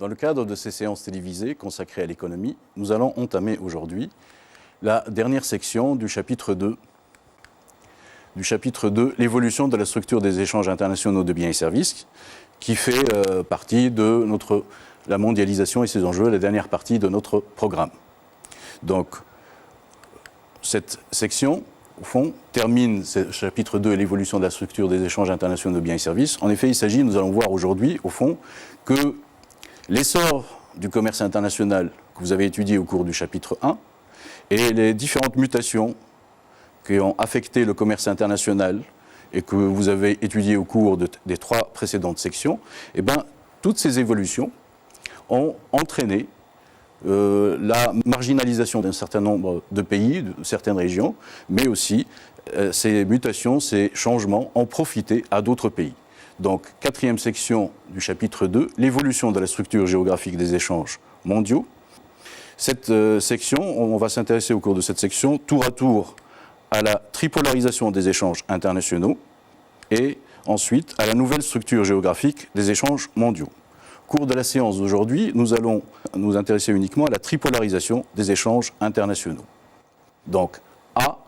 Dans le cadre de ces séances télévisées consacrées à l'économie, nous allons entamer aujourd'hui la dernière section du chapitre 2. Du chapitre 2, l'évolution de la structure des échanges internationaux de biens et services, qui fait partie de la mondialisation et ses enjeux, la dernière partie de notre programme. Donc, cette section, au fond, termine ce chapitre 2, l'évolution de la structure des échanges internationaux de biens et services. En effet, il s'agit, nous allons voir aujourd'hui, au fond, que l'essor du commerce international que vous avez étudié au cours du chapitre 1 et les différentes mutations qui ont affecté le commerce international et que vous avez étudiées au cours des 3 précédentes sections, eh bien, toutes ces évolutions ont entraîné la marginalisation d'un certain nombre de pays, de certaines régions, mais aussi ces mutations, ces changements ont profité à d'autres pays. Donc, 4e section du chapitre 2, l'évolution de la structure géographique des échanges mondiaux. Cette section, on va s'intéresser au cours de cette section, tour à tour, à la tripolarisation des échanges internationaux et ensuite à la nouvelle structure géographique des échanges mondiaux. Au cours de la séance d'aujourd'hui, nous allons nous intéresser uniquement à la tripolarisation des échanges internationaux. Donc, à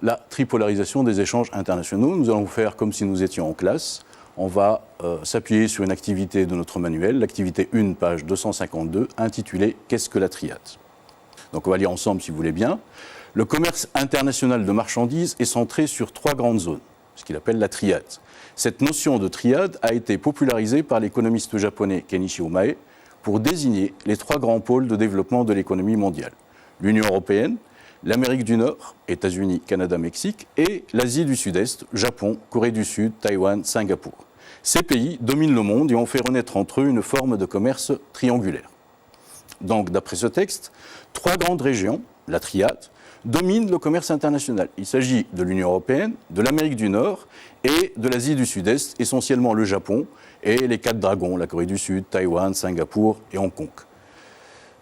la tripolarisation des échanges internationaux, nous allons faire comme si nous étions en classe. On va s'appuyer sur une activité de notre manuel, l'activité 1, page 252, intitulée « Qu'est-ce que la triade ?» Donc on va lire ensemble si vous voulez bien. Le commerce international de marchandises est centré sur 3 grandes zones, ce qu'il appelle la triade. Cette notion de triade a été popularisée par l'économiste japonais Kenichiro Mae pour désigner les 3 grands pôles de développement de l'économie mondiale. L'Union européenne, l'Amérique du Nord, États-Unis, Canada, Mexique, et l'Asie du Sud-Est, Japon, Corée du Sud, Taïwan, Singapour. Ces pays dominent le monde et ont fait renaître entre eux une forme de commerce triangulaire. Donc, d'après ce texte, 3 grandes régions, la triade, dominent le commerce international. Il s'agit de l'Union européenne, de l'Amérique du Nord et de l'Asie du Sud-Est, essentiellement le Japon et les 4 dragons, la Corée du Sud, Taïwan, Singapour et Hong Kong.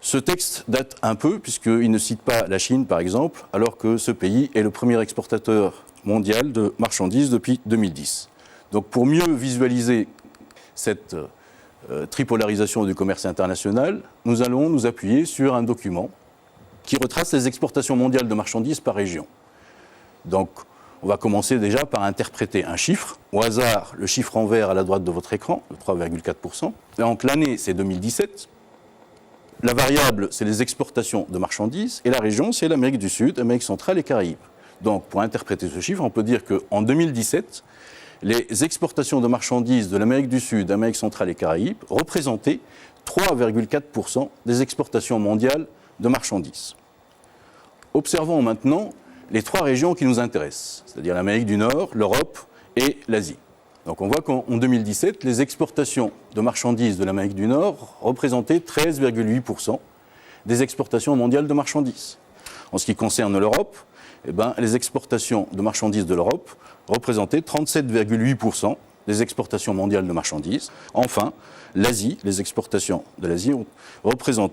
Ce texte date un peu, puisqu'il ne cite pas la Chine, par exemple, alors que ce pays est le premier exportateur mondial de marchandises depuis 2010. Donc pour mieux visualiser cette tripolarisation du commerce international, nous allons nous appuyer sur un document qui retrace les exportations mondiales de marchandises par région. Donc on va commencer déjà par interpréter un chiffre. Au hasard, le chiffre en vert à la droite de votre écran, le 3,4%. Donc l'année, c'est 2017. La variable, c'est les exportations de marchandises, et la région, c'est l'Amérique du Sud, Amérique centrale et Caraïbes. Donc, pour interpréter ce chiffre, on peut dire qu'en 2017, les exportations de marchandises de l'Amérique du Sud, Amérique centrale et Caraïbes représentaient 3,4% des exportations mondiales de marchandises. Observons maintenant les 3 régions qui nous intéressent, c'est-à-dire l'Amérique du Nord, l'Europe et l'Asie. Donc on voit qu'en 2017, les exportations de marchandises de l'Amérique du Nord représentaient 13,8% des exportations mondiales de marchandises. En ce qui concerne l'Europe, les exportations de marchandises de l'Europe représentaient 37,8% des exportations mondiales de marchandises. Enfin, l'Asie, les exportations de l'Asie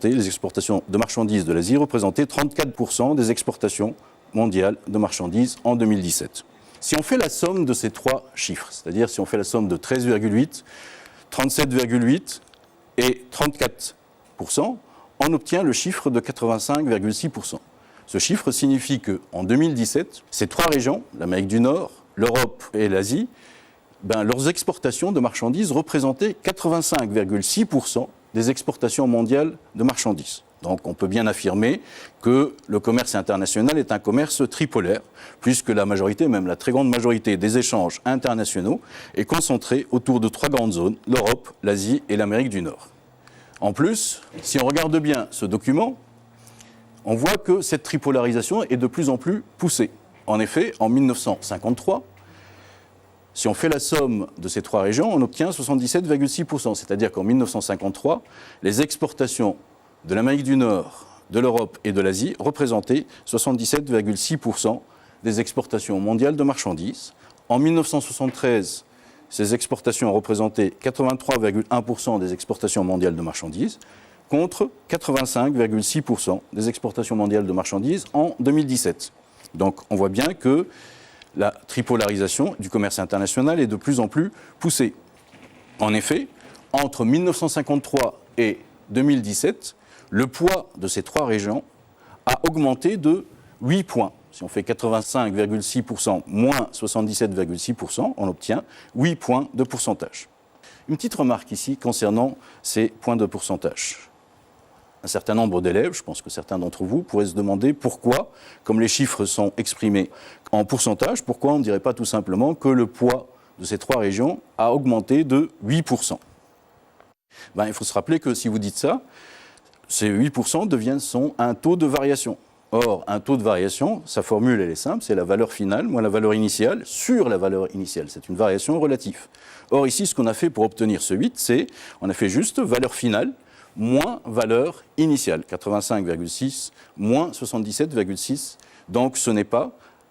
les exportations de marchandises de l'Asie représentaient 34% des exportations mondiales de marchandises en 2017. Si on fait la somme de ces 3 chiffres, c'est-à-dire si on fait la somme de 13,8, 37,8 et 34%, on obtient le chiffre de 85,6%. Ce chiffre signifie qu'en 2017, ces 3 régions, l'Amérique du Nord, l'Europe et l'Asie, leurs exportations de marchandises représentaient 85,6% des exportations mondiales de marchandises. Donc on peut bien affirmer que le commerce international est un commerce tripolaire, puisque la majorité, même la très grande majorité des échanges internationaux est concentrée autour de 3 grandes zones, l'Europe, l'Asie et l'Amérique du Nord. En plus, si on regarde bien ce document, on voit que cette tripolarisation est de plus en plus poussée. En effet, en 1953, si on fait la somme de ces 3 régions, on obtient 77,6%. C'est-à-dire qu'en 1953, les exportations de l'Amérique du Nord, de l'Europe et de l'Asie représentaient 77,6% des exportations mondiales de marchandises. En 1973, ces exportations représentaient 83,1% des exportations mondiales de marchandises, contre 85,6% des exportations mondiales de marchandises en 2017. Donc on voit bien que la tripolarisation du commerce international est de plus en plus poussée. En effet, entre 1953 et 2017, le poids de ces trois régions a augmenté de 8 points. Si on fait 85,6% moins 77,6%, on obtient 8 points de pourcentage. Une petite remarque ici concernant ces points de pourcentage. Un certain nombre d'élèves, je pense que certains d'entre vous, pourraient se demander pourquoi, comme les chiffres sont exprimés en pourcentage, pourquoi on ne dirait pas tout simplement que le poids de ces trois régions a augmenté de 8%. Il faut se rappeler que si vous dites ça, ces 8% sont un taux de variation. Or, un taux de variation, sa formule elle est simple, c'est la valeur finale moins la valeur initiale sur la valeur initiale. C'est une variation relative. Or, ici, ce qu'on a fait pour obtenir ce 8, c'est on a fait juste valeur finale moins valeur initiale, 85,6 moins 77,6. Donc, ce n'est pas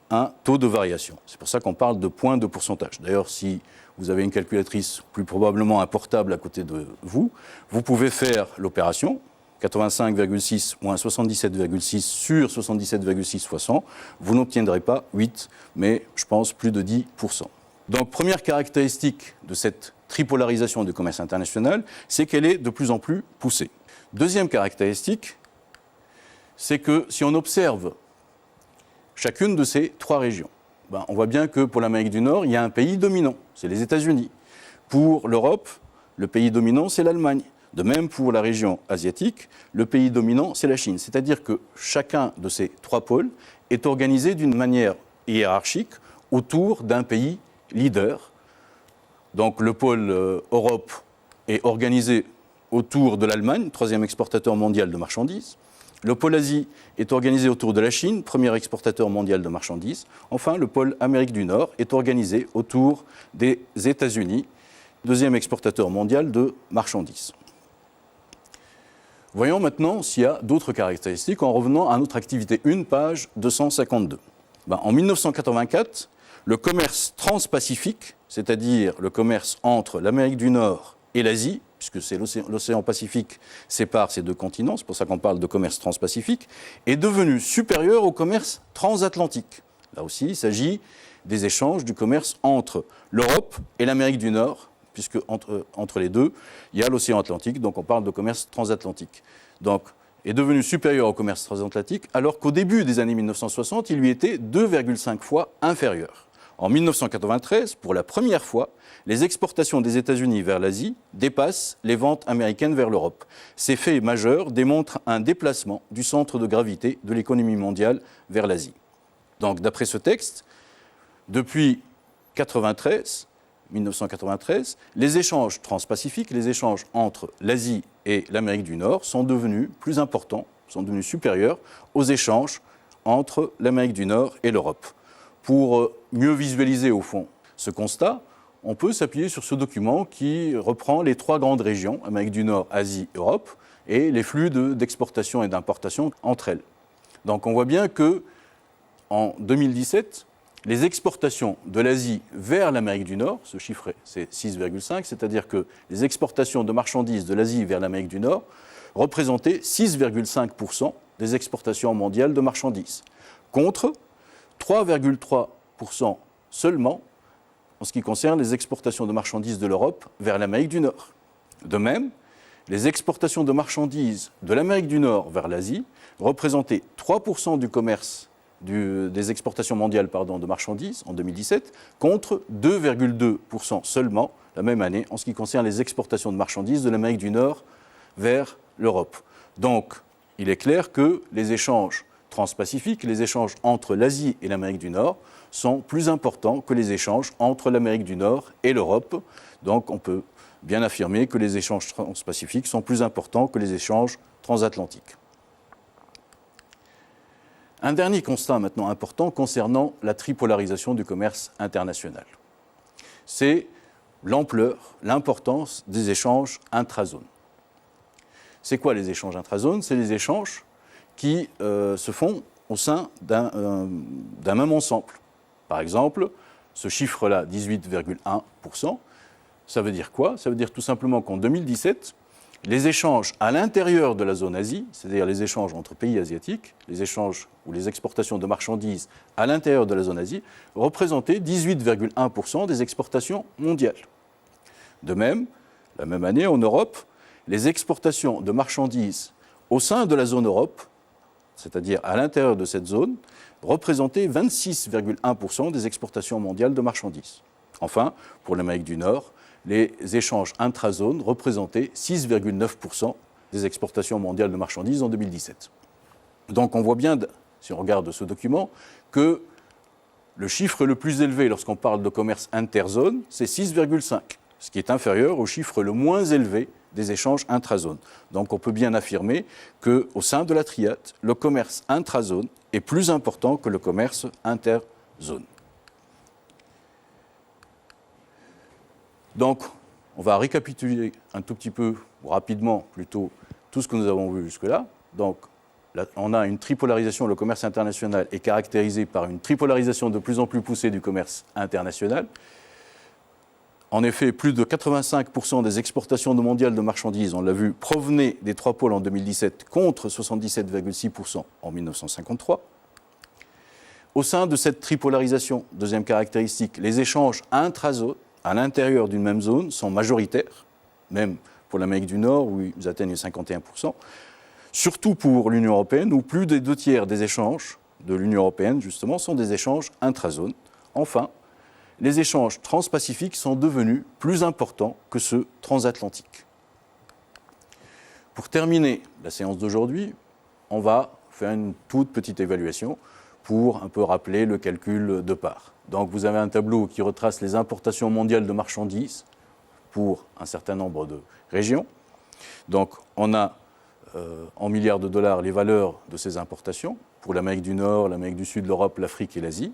un taux de variation. C'est pour ça qu'on parle de point de pourcentage. D'ailleurs, si vous avez une calculatrice, plus probablement un portable à côté de vous, vous pouvez faire l'opération. 85,6 moins 77,6 sur 77,6 fois 100, vous n'obtiendrez pas 8, mais je pense plus de 10%. Donc, première caractéristique de cette tripolarisation du commerce international, c'est qu'elle est de plus en plus poussée. Deuxième caractéristique, c'est que si on observe chacune de ces trois régions, on voit bien que pour l'Amérique du Nord, il y a un pays dominant, c'est les États-Unis. Pour l'Europe, le pays dominant, c'est l'Allemagne. De même, pour la région asiatique, le pays dominant, c'est la Chine. C'est-à-dire que chacun de ces trois pôles est organisé d'une manière hiérarchique autour d'un pays leader. Donc le pôle Europe est organisé autour de l'Allemagne, troisième exportateur mondial de marchandises. Le pôle Asie est organisé autour de la Chine, premier exportateur mondial de marchandises. Enfin, le pôle Amérique du Nord est organisé autour des États-Unis, deuxième exportateur mondial de marchandises. Voyons maintenant s'il y a d'autres caractéristiques en revenant à notre activité 1, page 252. En 1984, le commerce transpacifique, c'est-à-dire le commerce entre l'Amérique du Nord et l'Asie, puisque c'est l'océan Pacifique sépare ces deux continents, c'est pour ça qu'on parle de commerce transpacifique, est devenu supérieur au commerce transatlantique. Là aussi, il s'agit des échanges du commerce entre l'Europe et l'Amérique du Nord, puisque entre les deux, il y a l'océan Atlantique, donc on parle de commerce transatlantique. Donc, est devenu supérieur au commerce transatlantique, alors qu'au début des années 1960, il lui était 2,5 fois inférieur. En 1993, pour la première fois, les exportations des États-Unis vers l'Asie dépassent les ventes américaines vers l'Europe. Ces faits majeurs démontrent un déplacement du centre de gravité de l'économie mondiale vers l'Asie. Donc, d'après ce texte, depuis 1993, les échanges transpacifiques, les échanges entre l'Asie et l'Amérique du Nord sont devenus plus importants, sont devenus supérieurs aux échanges entre l'Amérique du Nord et l'Europe. Pour mieux visualiser au fond ce constat, on peut s'appuyer sur ce document qui reprend les trois grandes régions, Amérique du Nord, Asie, Europe, et les flux d'exportation et d'importation entre elles. Donc on voit bien qu'en 2017, les exportations de l'Asie vers l'Amérique du Nord, ce chiffre c'est 6,5, c'est-à-dire que les exportations de marchandises de l'Asie vers l'Amérique du Nord représentaient 6,5% des exportations mondiales de marchandises, contre 3,3% seulement en ce qui concerne les exportations de marchandises de l'Europe vers l'Amérique du Nord. De même, les exportations de marchandises de l'Amérique du Nord vers l'Asie représentaient 3% du commerce des exportations mondiales de marchandises en 2017, contre 2,2% seulement la même année en ce qui concerne les exportations de marchandises de l'Amérique du Nord vers l'Europe. Donc, il est clair que les échanges transpacifiques, les échanges entre l'Asie et l'Amérique du Nord sont plus importants que les échanges entre l'Amérique du Nord et l'Europe. Donc, on peut bien affirmer que les échanges transpacifiques sont plus importants que les échanges transatlantiques. Un dernier constat maintenant important concernant la tripolarisation du commerce international. C'est l'ampleur, l'importance des échanges intrazones. C'est quoi les échanges intrazones? C'est les échanges qui se font au sein d'un même ensemble. Par exemple, ce chiffre-là, 18,1%, ça veut dire quoi? Ça veut dire tout simplement qu'en 2017, les échanges à l'intérieur de la zone Asie, c'est-à-dire les échanges entre pays asiatiques, les échanges ou les exportations de marchandises à l'intérieur de la zone Asie, représentaient 18,1% des exportations mondiales. De même, la même année en Europe, les exportations de marchandises au sein de la zone Europe, c'est-à-dire à l'intérieur de cette zone, représentaient 26,1% des exportations mondiales de marchandises. Enfin, pour l'Amérique du Nord, les échanges intra-zones représentaient 6,9% des exportations mondiales de marchandises en 2017. Donc on voit bien, si on regarde ce document, que le chiffre le plus élevé lorsqu'on parle de commerce interzone, c'est 6,5, ce qui est inférieur au chiffre le moins élevé des échanges intrazones. Donc on peut bien affirmer qu'au sein de la triade, le commerce intrazone est plus important que le commerce interzone. Donc on va récapituler un tout petit peu, ou rapidement plutôt, tout ce que nous avons vu jusque-là. Donc là, on a une tripolarisation, le commerce international est caractérisé par une tripolarisation de plus en plus poussée du commerce international. En effet, plus de 85% des exportations mondiales de marchandises, on l'a vu, provenaient des trois pôles en 2017 contre 77,6% en 1953. Au sein de cette tripolarisation, deuxième caractéristique, les échanges intrazones à l'intérieur d'une même zone sont majoritaires, même pour l'Amérique du Nord où ils atteignent 51%, surtout pour l'Union européenne où plus des 2/3 des échanges de l'Union européenne, justement, sont des échanges intrazones. Enfin, les échanges transpacifiques sont devenus plus importants que ceux transatlantiques. Pour terminer la séance d'aujourd'hui, on va faire une toute petite évaluation pour un peu rappeler le calcul de part. Donc vous avez un tableau qui retrace les importations mondiales de marchandises pour un certain nombre de régions. Donc on a en milliards de dollars les valeurs de ces importations pour l'Amérique du Nord, l'Amérique du Sud, l'Europe, l'Afrique et l'Asie.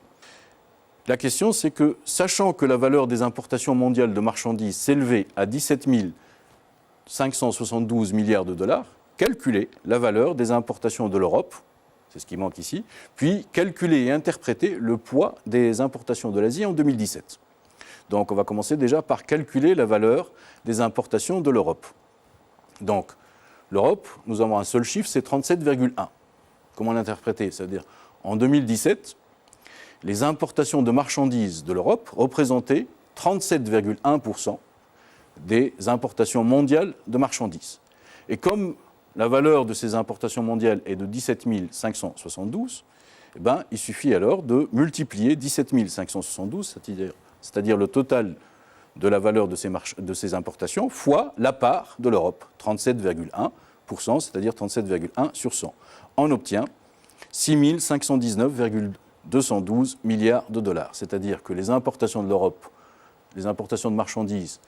La question, c'est que, sachant que la valeur des importations mondiales de marchandises s'élevait à 17 572 milliards de dollars, calculez la valeur des importations de l'Europe, c'est ce qui manque ici, puis calculer et interpréter le poids des importations de l'Asie en 2017. Donc on va commencer déjà par calculer la valeur des importations de l'Europe. Donc l'Europe, nous avons un seul chiffre, c'est 37,1. Comment l'interpréter? C'est-à-dire, en 2017, les importations de marchandises de l'Europe représentaient 37,1% des importations mondiales de marchandises. Et comme la valeur de ces importations mondiales est de 17 572, eh ben, il suffit alors de multiplier 17 572, c'est-à-dire le total de la valeur de ces importations, fois la part de l'Europe, 37,1%, c'est-à-dire 37,1 sur 100. On obtient 6 519,212 milliards de dollars. C'est-à-dire que les importations de l'Europe, les importations de marchandises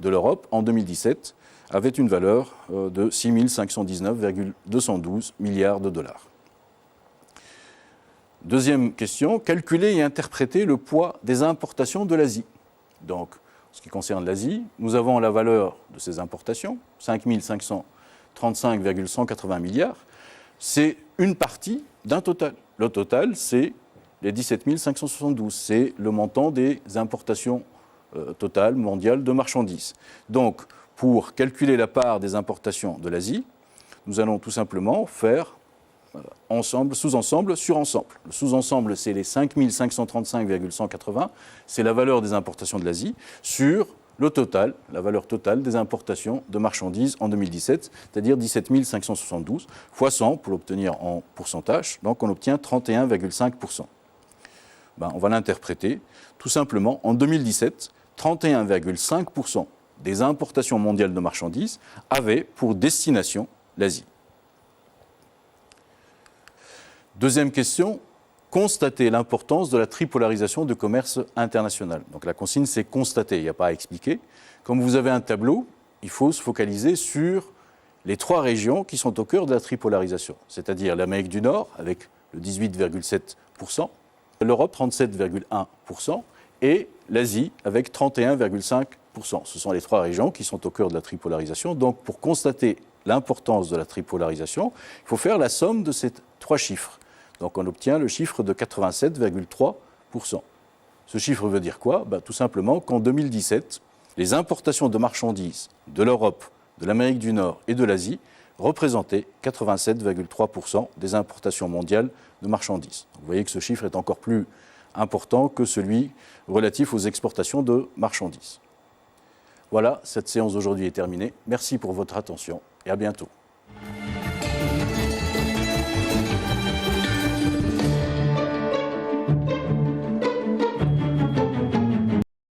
de l'Europe en 2017 avaient une valeur de 6 519,212 milliards de dollars. Deuxième question, calculer et interpréter le poids des importations de l'Asie. Donc, en ce qui concerne l'Asie, nous avons la valeur de ces importations, 5 535,180 milliards. C'est une partie d'un total. Le total, c'est les 17 572. C'est le montant des importations totales mondiales de marchandises. Donc, pour calculer la part des importations de l'Asie, nous allons tout simplement faire ensemble, sous-ensemble sur ensemble. Le sous-ensemble, c'est les 5 535,180, c'est la valeur des importations de l'Asie, sur le total, la valeur totale des importations de marchandises en 2017, c'est-à-dire 17 572, fois 100 pour l'obtenir en pourcentage, donc on obtient 31,5%. On va l'interpréter tout simplement en 2017, 31,5% des importations mondiales de marchandises avaient pour destination l'Asie. Deuxième question, constater l'importance de la tripolarisation du commerce international. Donc la consigne, c'est constater, il n'y a pas à expliquer. Comme vous avez un tableau, il faut se focaliser sur les trois régions qui sont au cœur de la tripolarisation, c'est-à-dire l'Amérique du Nord avec le 18,7%, l'Europe 37,1% et l'Asie avec 31,5%. Ce sont les trois régions qui sont au cœur de la tripolarisation. Donc pour constater l'importance de la tripolarisation, il faut faire la somme de ces trois chiffres. Donc on obtient le chiffre de 87,3%. Ce chiffre veut dire quoi? Tout simplement qu'en 2017, les importations de marchandises de l'Europe, de l'Amérique du Nord et de l'Asie représentaient 87,3% des importations mondiales de marchandises. Vous voyez que ce chiffre est encore plus important que celui relatif aux exportations de marchandises. Voilà, cette séance d'aujourd'hui est terminée. Merci pour votre attention et à bientôt.